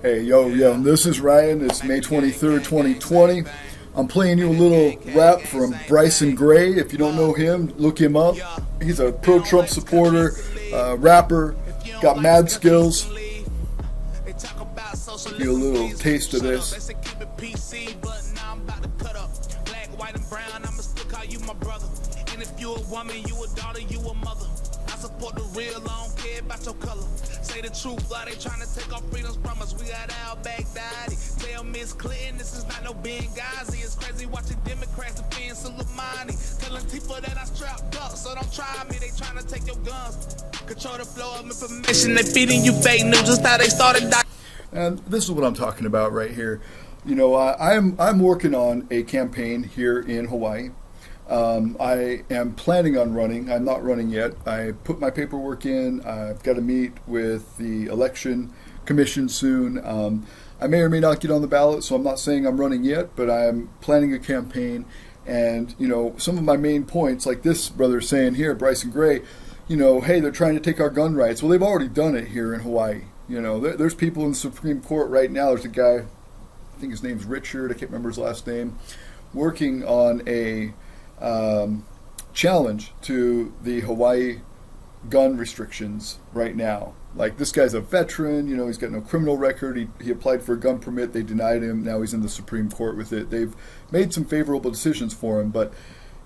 Hey, yo, this is Ryan. It's May 23rd, 2020. I'm playing you a little rap from Bryson Gray. If you don't know him, look him up. He's a pro-Trump supporter, rapper, got mad skills. Give you a little taste of this. Support the real, I don't care about your color. Say the truth, why they trying to take our freedoms from us? We got our Baghdadi. Tell Miss Clinton this is not no Benghazi. It's crazy watching Democrats defend Soleimani. Telling people that I strapped up, so don't try me. They trying to take your guns. Control the flow of information. They feeding you fake news. Just how they started. And this is what I'm talking about right here. You know, I'm working on a campaign here in Hawaii. I am planning on running. I'm not running yet. I put my paperwork in. I've got to meet with the election commission soon. I may or may not get on the ballot, so I'm not saying I'm running yet, but I'm planning a campaign. And, you know, some of my main points, like this brother saying here, Bryson Gray, you know, hey, they're trying to take our gun rights. Well, they've already done it here in Hawaii. You know, there's people in the Supreme Court right now. There's a guy, I think his name's Richard, I can't remember his last name, working on a challenge to the Hawaii gun restrictions right now. Like, this guy's a veteran, you know, he's got no criminal record. He applied for a gun permit, they denied him. Now he's in the Supreme Court with it. They've made some favorable decisions for him, but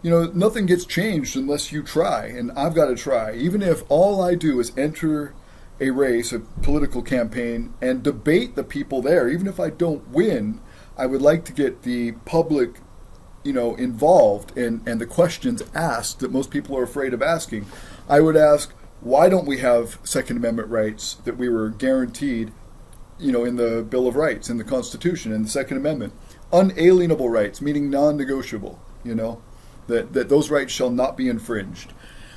you know, nothing gets changed unless you try, and I've got to try. Even if all I do is enter a race, a political campaign, and debate the people there, even if I don't win, I would like to get the public, you know, involved and the questions asked that most people are afraid of asking. I would ask, why don't we have Second Amendment rights that we were guaranteed, you know, in the Bill of Rights, in the Constitution, in the Second Amendment? Unalienable rights, meaning non-negotiable, you know, that those rights shall not be infringed.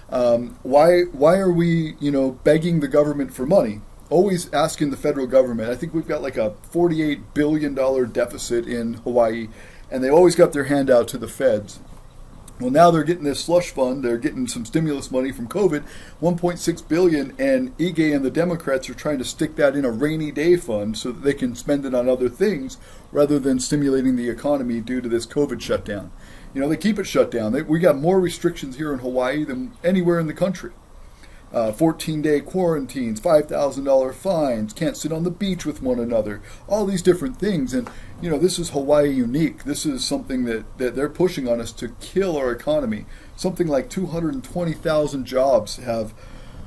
Why are we, you know, begging the government for money? Always asking the federal government. I think we've got like a $48 billion deficit in Hawaii, and they always got their hand out to the feds. Well, now they're getting this slush fund. They're getting some stimulus money from COVID, $1.6 billion, and Ige and the Democrats are trying to stick that in a rainy day fund so that they can spend it on other things rather than stimulating the economy due to this COVID shutdown. You know, they keep it shut down. We got more restrictions here in Hawaii than anywhere in the country. 14-day quarantines, $5,000 fines, can't sit on the beach with one another, all these different things. And, you know, this is Hawaii unique. This is something that they're pushing on us to kill our economy. Something like 220,000 jobs have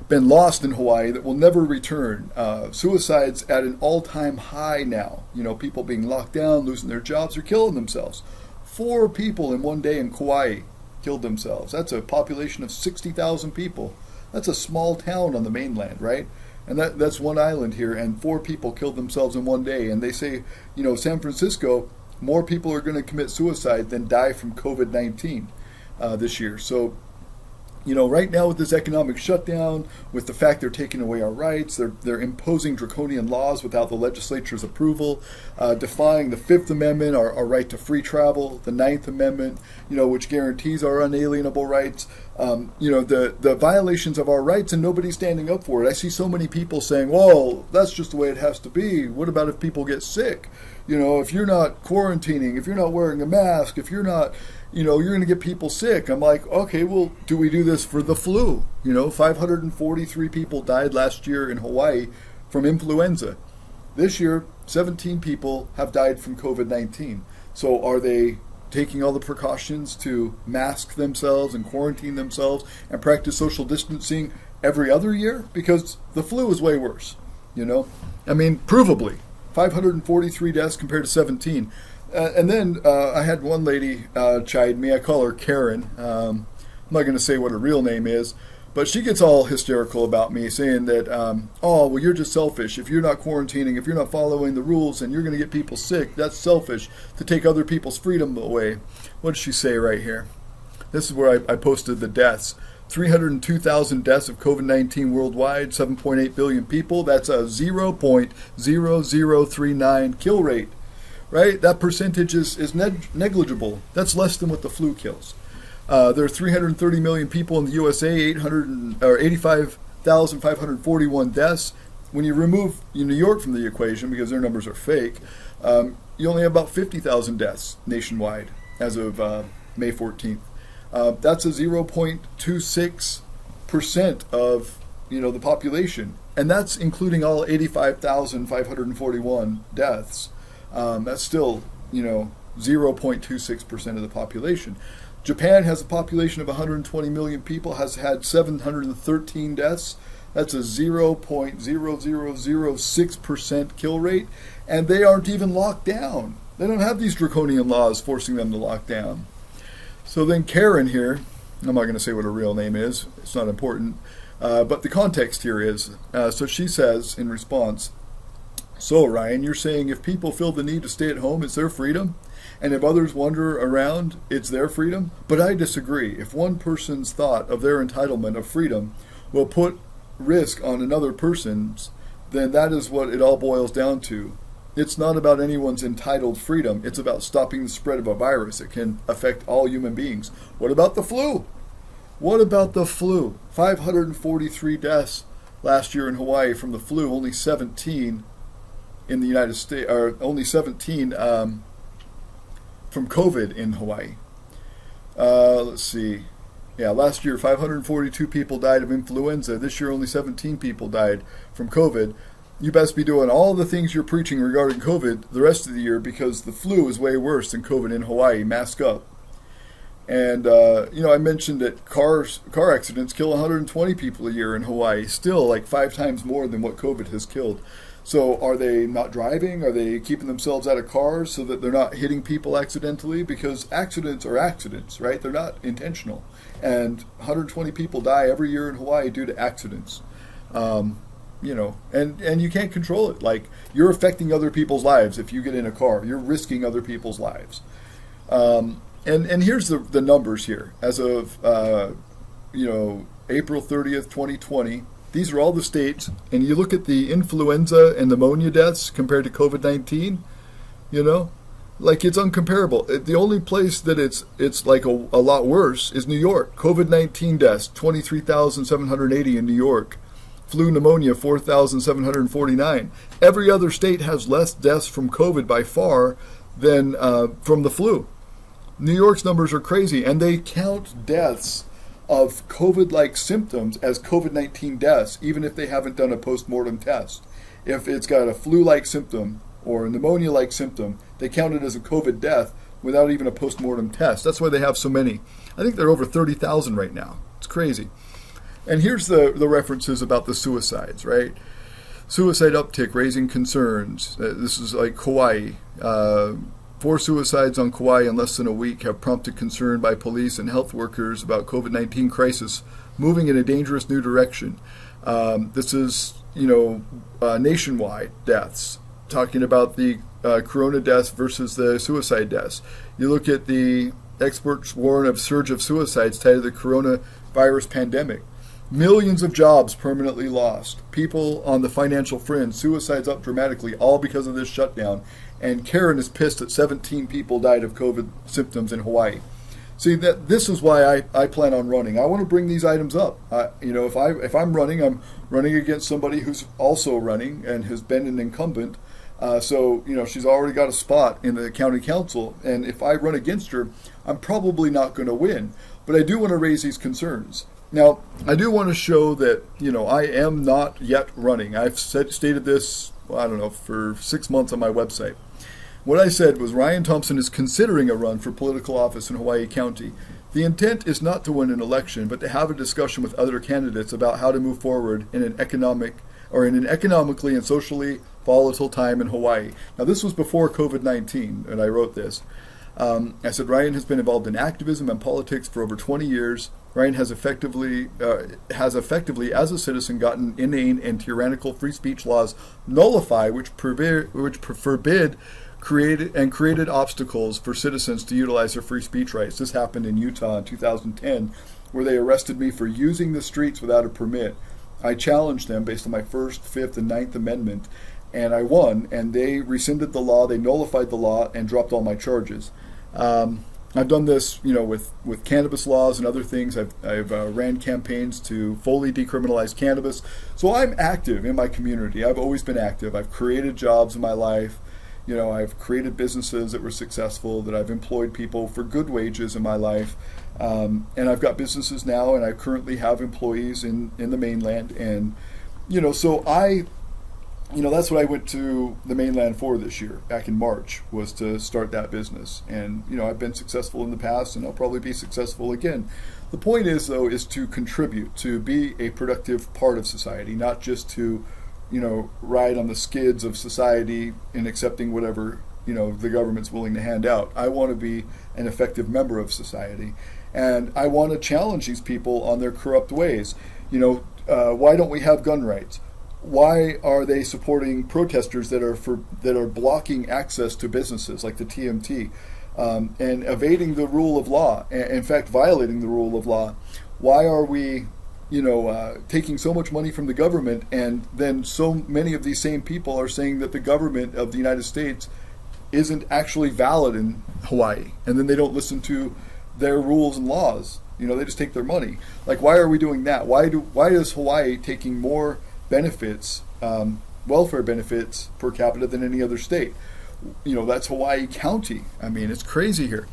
been lost in Hawaii that will never return. Suicides at an all-time high now. You know, people being locked down, losing their jobs, or killing themselves. 4 people in one day in Kauai killed themselves. That's a population of 60,000 people. That's a small town on the mainland, right? And that's one island here, and 4 people killed themselves in one day. And they say, you know, San Francisco, more people are going to commit suicide than die from COVID-19 this year. So, you know, right now with this economic shutdown, with the fact they're taking away our rights, they're imposing draconian laws without the legislature's approval, defying the Fifth Amendment, our right to free travel, the Ninth Amendment, you know, which guarantees our unalienable rights, you know, the violations of our rights, and nobody's standing up for it. I see so many people saying, well, that's just the way it has to be. What about if people get sick? You know, if you're not quarantining, if you're not wearing a mask, if you're not, you know, you're going to get people sick. I'm like, okay, well, do we do this for the flu? You know, 543 people died last year in Hawaii from influenza. This year, 17 people have died from COVID-19. So are they taking all the precautions to mask themselves and quarantine themselves and practice social distancing every other year? Because the flu is way worse, you know? I mean, provably, 543 deaths compared to 17. And then I had one lady chide me. I call her Karen. I'm not going to say what her real name is, but she gets all hysterical about me, saying that, oh, well, you're just selfish. If you're not quarantining, if you're not following the rules, and you're going to get people sick, that's selfish to take other people's freedom away. What did she say right here? This is where I posted the deaths. 302,000 deaths of COVID-19 worldwide, 7.8 billion people. That's a 0.0039 kill rate. Right? That percentage is negligible. That's less than what the flu kills. There are 330 million people in the USA, 85,541 deaths, when you remove New York from the equation, because their numbers are fake, you only have about 50,000 deaths nationwide as of May 14th. That's a 0.26% of the population, and that's including all 85,541 deaths. That's still 0.26% of the population. Japan has a population of 120 million people, has had 713 deaths. That's a 0.0006% kill rate, and they aren't even locked down. They don't have these draconian laws forcing them to lock down. So then Karen here, I'm not going to say what her real name is, it's not important, but the context here is, so she says in response, "So Ryan, you're saying if people feel the need to stay at home, it's their freedom? And if others wander around, it's their freedom? But I disagree. If one person's thought of their entitlement of freedom will put risk on another person's, then that is what it all boils down to. It's not about anyone's entitled freedom. It's about stopping the spread of a virus that can affect all human beings." What about the flu? What about the flu? 543 deaths last year in Hawaii from the flu, only 17 in the United States, or only 17 from COVID in Hawaii. Let's see. Yeah, last year 542 people died of influenza. This year only 17 people died from COVID. You best be doing all the things you're preaching regarding COVID the rest of the year, because the flu is way worse than COVID in Hawaii. Mask up. And, I mentioned that car accidents kill 120 people a year in Hawaii, still like 5 times more than what COVID has killed. So are they not driving? Are they keeping themselves out of cars so that they're not hitting people accidentally? Because accidents are accidents, right? They're not intentional. And 120 people die every year in Hawaii due to accidents. And you can't control it. Like, you're affecting other people's lives if you get in a car. You're risking other people's lives. And here's the numbers here. As of, April 30th, 2020, these are all the states, and you look at the influenza and pneumonia deaths compared to COVID-19, like it's uncomparable. The only place that it's like a lot worse is New York. COVID-19 deaths, 23,780 in New York. Flu pneumonia, 4,749. Every other state has less deaths from COVID by far than from the flu. New York's numbers are crazy, and they count deaths of COVID-like symptoms as COVID-19 deaths, even if they haven't done a post-mortem test. If it's got a flu-like symptom or a pneumonia-like symptom, they count it as a COVID death without even a post-mortem test. That's why they have so many. I think they're over 30,000 right now. It's crazy. And here's the references about the suicides, right? Suicide uptick, raising concerns. This is like Kauai. 4 suicides on Kauai in less than a week have prompted concern by police and health workers about COVID-19 crisis moving in a dangerous new direction. This is, nationwide deaths, talking about the corona deaths versus the suicide deaths. You look at the experts warn of surge of suicides tied to the coronavirus pandemic. Millions of jobs permanently lost. People on the financial fringe, suicides up dramatically, all because of this shutdown. And Karen is pissed that 17 people died of COVID symptoms in Hawaii. See, this is why I plan on running. I want to bring these items up. If I'm running against somebody who's also running and has been an incumbent. She's already got a spot in the county council. And if I run against her, I'm probably not going to win. But I do want to raise these concerns. Now, I do want to show that, I am not yet running. I've stated this, for 6 months on my website. What I said was Ryan Thompson is considering a run for political office in Hawaii County. The intent is not to win an election, but to have a discussion with other candidates about how to move forward in an economically and socially volatile time in Hawaii. Now, this was before COVID-19, and I wrote this. I said Ryan has been involved in activism and politics for over 20 years. Ryan has effectively, as a citizen, gotten inane and tyrannical free speech laws nullify, which forbid created obstacles for citizens to utilize their free speech rights. This happened in Utah in 2010, where they arrested me for using the streets without a permit. I challenged them based on my 1st, 5th, and 9th Amendment, and I won, and they rescinded the law, they nullified the law, and dropped all my charges. I've done this, with cannabis laws and other things. I've ran campaigns to fully decriminalize cannabis. So I'm active in my community. I've always been active. I've created jobs in my life. I've created businesses that were successful, that I've employed people for good wages in my life. And I've got businesses now, and I currently have employees in the mainland. And, so that's what I went to the mainland for this year, back in March, was to start that business. And, I've been successful in the past, and I'll probably be successful again. The point is, though, is to contribute, to be a productive part of society, not just to, ride on the skids of society and accepting whatever, the government's willing to hand out. I want to be an effective member of society. And I want to challenge these people on their corrupt ways. Why don't we have gun rights? Why are they supporting protesters that are blocking access to businesses like the TMT, and evading the rule of law? In fact, violating the rule of law. Why are we, taking so much money from the government, and then so many of these same people are saying that the government of the United States isn't actually valid in Hawaii, and then they don't listen to their rules and laws? They just take their money. Like, why are we doing that? Why is Hawaii taking more benefits, welfare benefits per capita than any other state? That's Hawaii County. I mean, it's crazy here.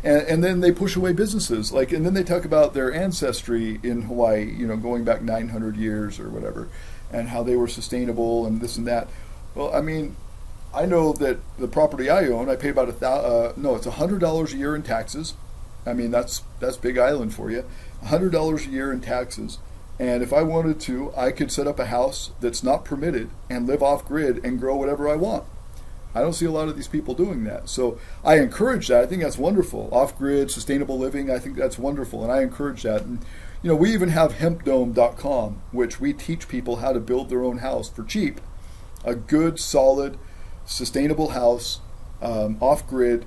And then they push away businesses, and then they talk about their ancestry in Hawaii, going back 900 years or whatever, and how they were sustainable and this and that. Well, I mean, I know that the property I own, I pay about it's $100 a year in taxes. I mean, that's Big Island for you. $100 a year in taxes. And if I wanted to, I could set up a house that's not permitted and live off grid and grow whatever I want. I don't see a lot of these people doing that. So I encourage that. I think that's wonderful. Off grid, sustainable living, I think that's wonderful. And I encourage that. And, we even have hempdome.com, which we teach people how to build their own house for cheap. A good, solid, sustainable house, off grid,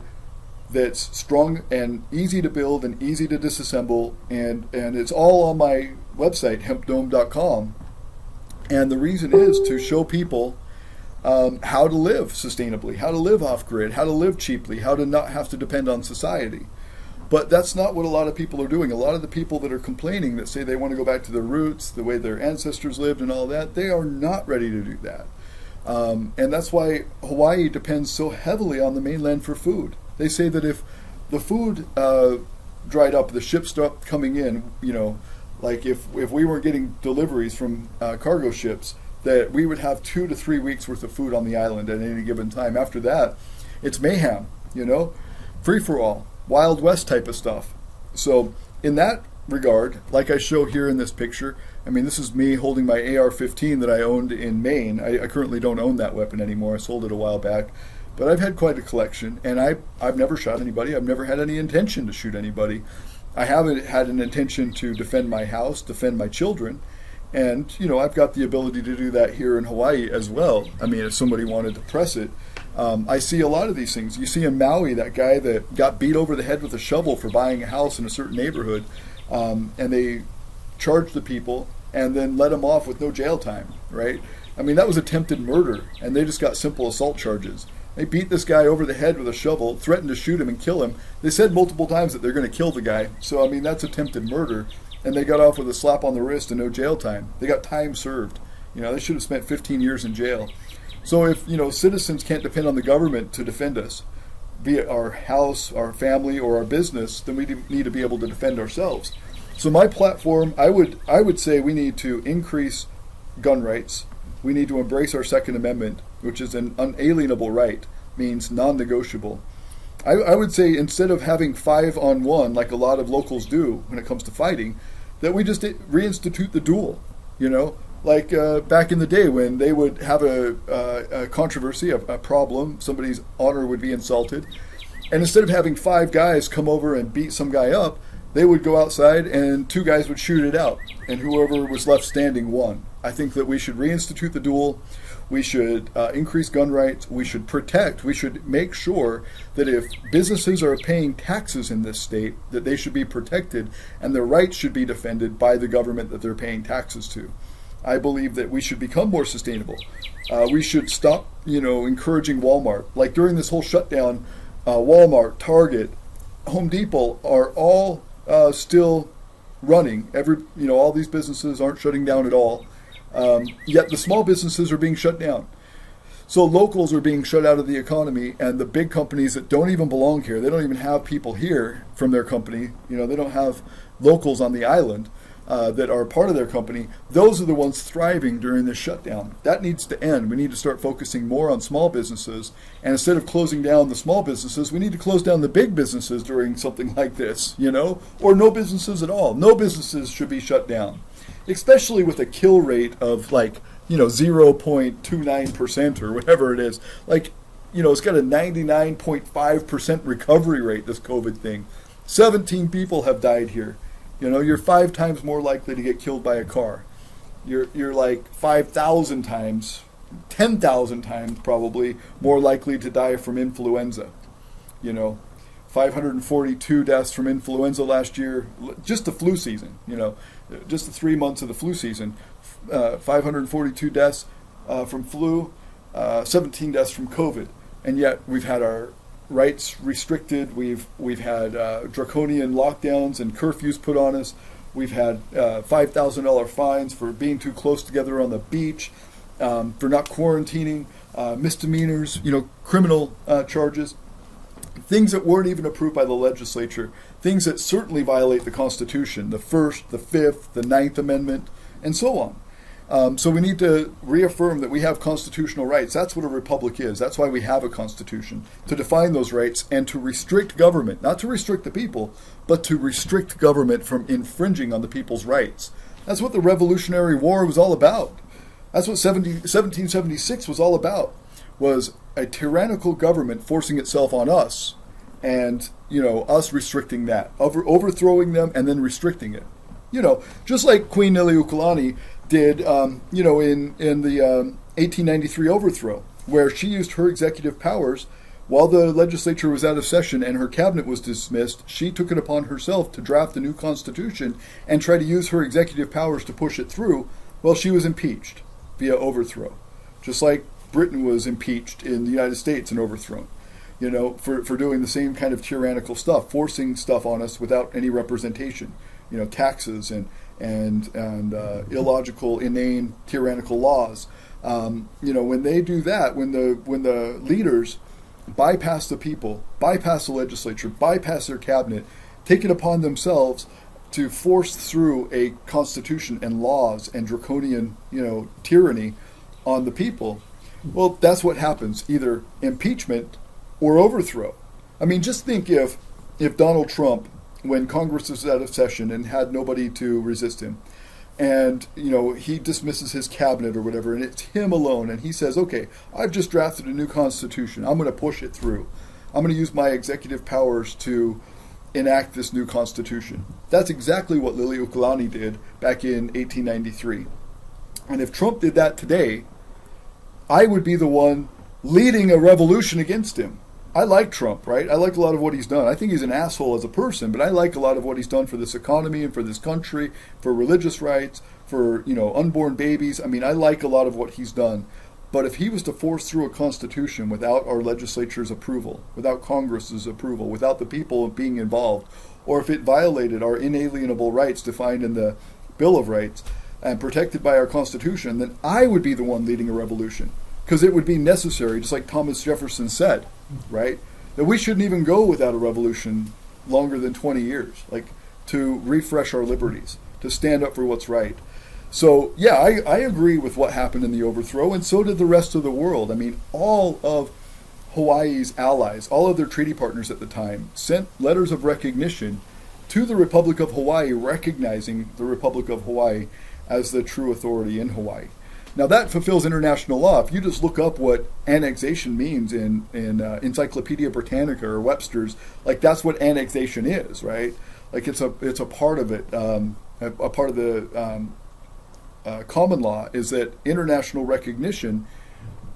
that's strong and easy to build and easy to disassemble, and it's all on my website, hempdome.com. And the reason is to show people how to live sustainably, how to live off-grid, how to live cheaply, how to not have to depend on society. But that's not what a lot of people are doing. A lot of the people that are complaining, that say they want to go back to their roots, the way their ancestors lived and all that, they are not ready to do that. And that's why Hawaii depends so heavily on the mainland for food. They say that if the food dried up, the ships stopped coming in, if we weren't getting deliveries from cargo ships, that we would have 2 to 3 weeks worth of food on the island at any given time. After that, it's mayhem, free-for-all, Wild West type of stuff. So in that regard, like I show here in this picture, I mean, this is me holding my AR-15 that I owned in Maine. I currently don't own that weapon anymore. I sold it a while back. But I've had quite a collection, and I've never shot anybody. I've never had any intention to shoot anybody. I haven't had an intention to defend my house, defend my children, and, I've got the ability to do that here in Hawaii as well. I mean, if somebody wanted to press it. I see a lot of these things. You see in Maui, that guy that got beat over the head with a shovel for buying a house in a certain neighborhood, and they charged the people and then let him off with no jail time, right? I mean, that was attempted murder, and they just got simple assault charges. They beat this guy over the head with a shovel, threatened to shoot him and kill him. They said multiple times that they're going to kill the guy. So, I mean, that's attempted murder. And they got off with a slap on the wrist and no jail time. They got time served. They should have spent 15 years in jail. So if, citizens can't depend on the government to defend us, be it our house, our family, or our business, then we need to be able to defend ourselves. So my platform, I would say we need to increase gun rights. We need to embrace our Second Amendment, which is an unalienable right, means non-negotiable. I would say instead of having 5-on-1 like a lot of locals do when it comes to fighting, that we just reinstitute the duel. Like back in the day when they would have a controversy, a problem, somebody's honor would be insulted, and instead of having 5 guys come over and beat some guy up, they would go outside and 2 guys would shoot it out, and whoever was left standing won. I think that we should reinstitute the duel. We should increase gun rights. We should protect. We should make sure that if businesses are paying taxes in this state, that they should be protected and their rights should be defended by the government that they're paying taxes to. I believe that we should become more sustainable. We should stop, encouraging Walmart. Like during this whole shutdown, Walmart, Target, Home Depot are all still running. All these businesses aren't shutting down at all. Yet the small businesses are being shut down. So locals are being shut out of the economy, and the big companies that don't even belong here, they don't even have people here from their company. They don't have locals on the island that are part of their company. Those are the ones thriving during this shutdown. That needs to end. We need to start focusing more on small businesses, and instead of closing down the small businesses, we need to close down the big businesses during something like this, or no businesses at all. No businesses should be shut down, especially with a kill rate of 0.29% or whatever it is. It's got a 99.5% recovery rate, this COVID thing. 17 people have died here. You're 5 times more likely to get killed by a car. You're like 5,000 times, 10,000 times probably more likely to die from influenza. 542 deaths from influenza last year, just the flu season, just the 3 months of the flu season. 542 deaths from flu, 17 deaths from COVID. And yet we've had our rights restricted. We've had draconian lockdowns and curfews put on us. We've had $5,000 fines for being too close together on the beach, for not quarantining, misdemeanors, criminal charges, things that weren't even approved by the legislature, things that certainly violate the Constitution, the First, the Fifth, the Ninth Amendment, and so on. So we need to reaffirm that we have constitutional rights. That's what a republic is. That's why we have a constitution, to define those rights and to restrict government, not to restrict the people, but to restrict government from infringing on the people's rights. That's what the Revolutionary War was all about. That's what 1776 was all about, was a tyrannical government forcing itself on us and, us restricting that, overthrowing them and then restricting it. Just like Queen Liliuokalani did, in the 1893 overthrow, where she used her executive powers while the legislature was out of session and her cabinet was dismissed. She took it upon herself to draft a new constitution and try to use her executive powers to push it through. Well, she was impeached via overthrow, just like Britain was impeached in the United States and overthrown, for doing the same kind of tyrannical stuff, forcing stuff on us without any representation, taxes and illogical, inane, tyrannical laws. When they do that, when the leaders bypass the people, bypass the legislature, bypass their cabinet, take it upon themselves to force through a constitution and laws and draconian, tyranny on the people, well, that's what happens, either impeachment or overthrow. I mean, just think if Donald Trump, when Congress was out of session and had nobody to resist him, and he dismisses his cabinet or whatever, and it's him alone, and he says, okay, I've just drafted a new constitution, I'm going to push it through, I'm going to use my executive powers to enact this new constitution. That's exactly what Liliuokalani did back in 1893. And if Trump did that today, I would be the one leading a revolution against him. I like Trump, right? I like a lot of what he's done. I think he's an asshole as a person, but I like a lot of what he's done for this economy and for this country, for religious rights, for, unborn babies. I mean, I like a lot of what he's done. But if he was to force through a constitution without our legislature's approval, without Congress's approval, without the people being involved, or if it violated our inalienable rights defined in the Bill of Rights and protected by our Constitution, then I would be the one leading a revolution. Because it would be necessary, just like Thomas Jefferson said, right? That we shouldn't even go without a revolution longer than 20 years, to refresh our liberties, to stand up for what's right. So, yeah, I agree with what happened in the overthrow, and so did the rest of the world. I mean, all of Hawaii's allies, all of their treaty partners at the time, sent letters of recognition to the Republic of Hawaii, recognizing the Republic of Hawaii as the true authority in Hawaii. Now that fulfills international law. If you just look up what annexation means in Encyclopedia Britannica or Webster's, that's what annexation is, right? It's a part of it. A part of the common law is that international recognition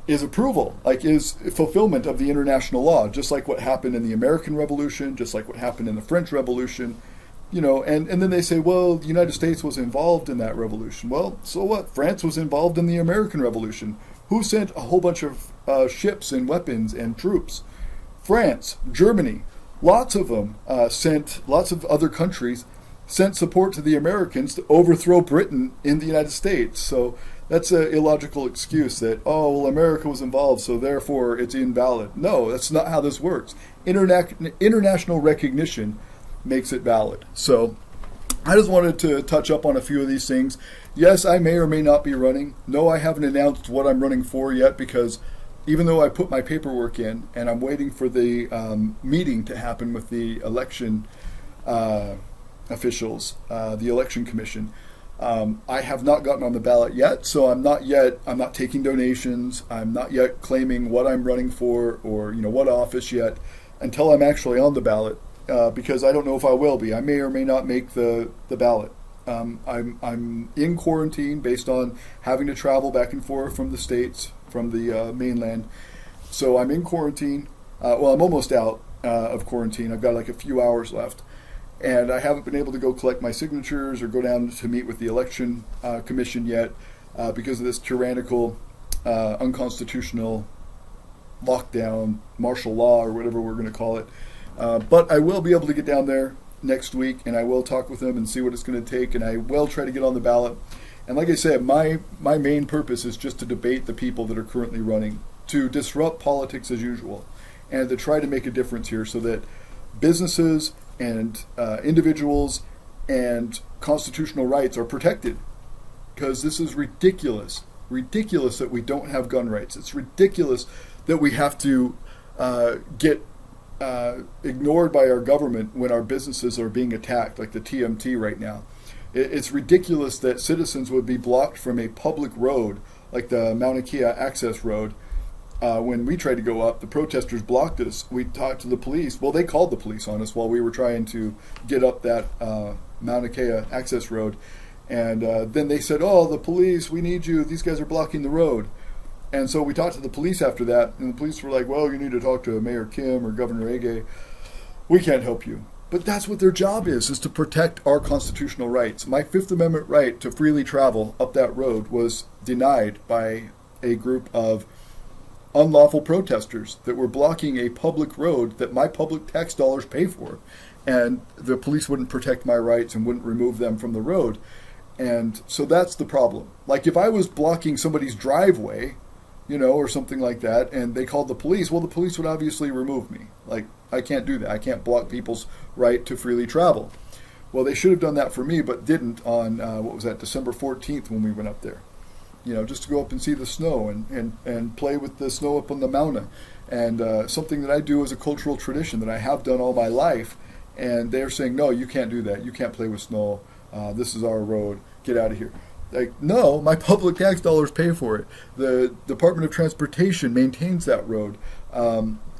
is approval, is fulfillment of the international law, just like what happened in the American Revolution, just like what happened in the French Revolution. And then they say, well, the United States was involved in that revolution. Well, so what? France was involved in the American Revolution. Who sent a whole bunch of ships and weapons and troops? France, Germany. lots of them lots of other countries sent support to the Americans to overthrow Britain in the United States. So that's an illogical excuse that, oh, well, America was involved, so therefore it's invalid. No, that's not how this works. International recognition makes it valid. So I just wanted to touch up on a few of these things. Yes, I may or may not be running. No, I haven't announced what I'm running for yet, because even though I put my paperwork in and I'm waiting for the meeting to happen with the election officials, the election commission, I have not gotten on the ballot yet. So I'm not taking donations. I'm not yet claiming what I'm running for or what office yet until I'm actually on the ballot, because I don't know if I will be. I may or may not make the ballot. I'm in quarantine based on having to travel back and forth from the States, from the mainland. So I'm in quarantine. Well, I'm almost out of quarantine. I've got like a few hours left. And I haven't been able to go collect my signatures or go down to meet with the election commission yet because of this tyrannical, unconstitutional lockdown, martial law, or whatever we're going to call it. But I will be able to get down there next week, and I will talk with them and see what it's going to take, and I will try to get on the ballot. And like I said, my main purpose is just to debate the people that are currently running, to disrupt politics as usual, and to try to make a difference here so that businesses and individuals and constitutional rights are protected. Because this is ridiculous that we don't have gun rights. It's ridiculous that we have to get ignored by our government when our businesses are being attacked, like the TMT right now. It's ridiculous that citizens would be blocked from a public road, like the Mauna Kea access road. When we tried to go up, the protesters blocked us. We talked to the police. Well, they called the police on us while we were trying to get up that Mauna Kea access road. And then they said, oh, the police, we need you. These guys are blocking the road. And so we talked to the police after that, and the police were like, well, you need to talk to Mayor Kim or Governor Ege. We can't help you. But that's what their job is to protect our constitutional rights. My Fifth Amendment right to freely travel up that road was denied by a group of unlawful protesters that were blocking a public road that my public tax dollars pay for. And the police wouldn't protect my rights and wouldn't remove them from the road. And so that's the problem. Like if I was blocking somebody's driveway, or something like that, and they called the police, well, the police would obviously remove me. Like, I can't do that. I can't block people's right to freely travel. Well, they should have done that for me, but didn't on, December 14th when we went up there. Just to go up and see the snow and play with the snow up on the Mauna. And something that I do as a cultural tradition that I have done all my life. And they're saying, no, you can't do that. You can't play with snow. This is our road. Get out of here. Like, no, my public tax dollars pay for it. The Department of Transportation maintains that road.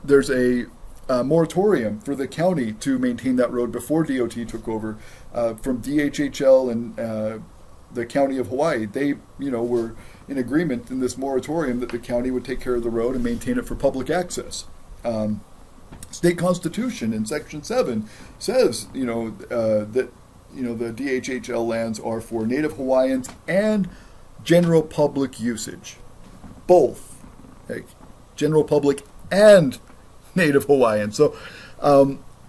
There's a moratorium for the county to maintain that road before DOT took over. From DHHL and the county of Hawaii, they, were in agreement in this moratorium that the county would take care of the road and maintain it for public access. State Constitution in Section 7 says, that the DHHL lands are for Native Hawaiians and general public usage. Both. Like, general public and Native Hawaiian. So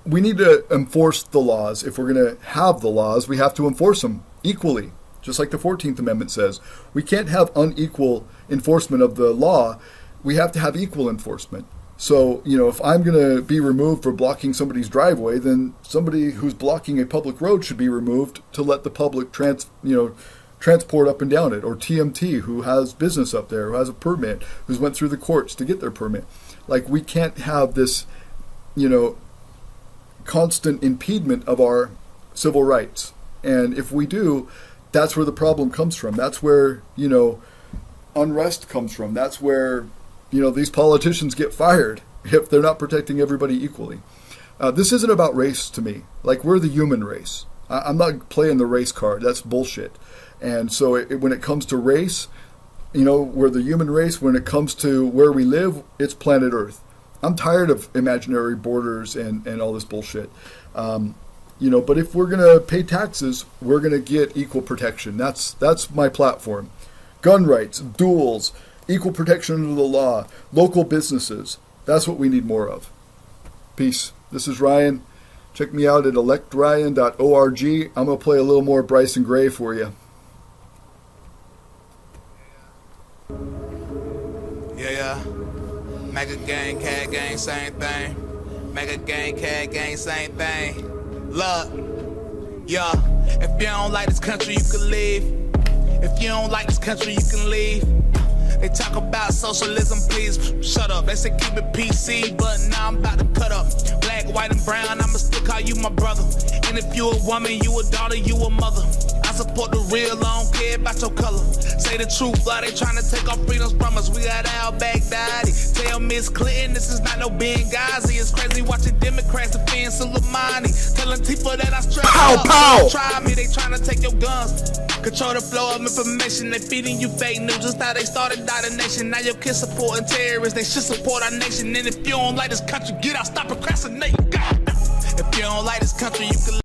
we need to enforce the laws. If we're going to have the laws, we have to enforce them equally. Just like the 14th Amendment says. We can't have unequal enforcement of the law. We have to have equal enforcement. So, if I'm going to be removed for blocking somebody's driveway, then somebody who's blocking a public road should be removed to let the public transport up and down it. Or TMT, who has business up there, who has a permit, who's went through the courts to get their permit. Like, we can't have this, constant impediment of our civil rights. And if we do, that's where the problem comes from. That's where, unrest comes from. That's where these politicians get fired if they're not protecting everybody equally. This isn't about race to me. Like, we're the human race. I'm not playing the race card. That's bullshit. And so when it comes to race, we're the human race. When it comes to where we live, it's planet Earth. I'm tired of imaginary borders and all this bullshit. But if we're going to pay taxes, we're going to get equal protection. That's my platform. Gun rights, duels, equal protection under the law, local businesses. That's what we need more of. Peace. This is Ryan. Check me out at electryan.org. I'm going to play a little more Bryson Gray for you. Yeah. Mega gang, cat gang, same thing. Mega gang, cat gang, same thing. Look, yeah. If you don't like this country, you can leave. If you don't like this country, you can leave. They talk about socialism, please shut up. They say keep it PC, but now I'm about to cut up. Black, white, and brown, I'ma still call you my brother. And if you a woman, you a daughter, you a mother. I support the real, I don't care about your color. Say the truth, why they trying to take our freedoms from us? We got al-Baghdadi. Tell Miss Clinton this is not no Benghazi. It's crazy watching Democrats defend Soleimani. Telling people that I strap up. Pow! Try me, they trying to take your guns. Control the flow of information. They feeding you fake news. Just how they started the nation. Now your kids supporting terrorists. They should support our nation. And if you don't like this country, get out, stop procrastinating. If you don't like this country, you can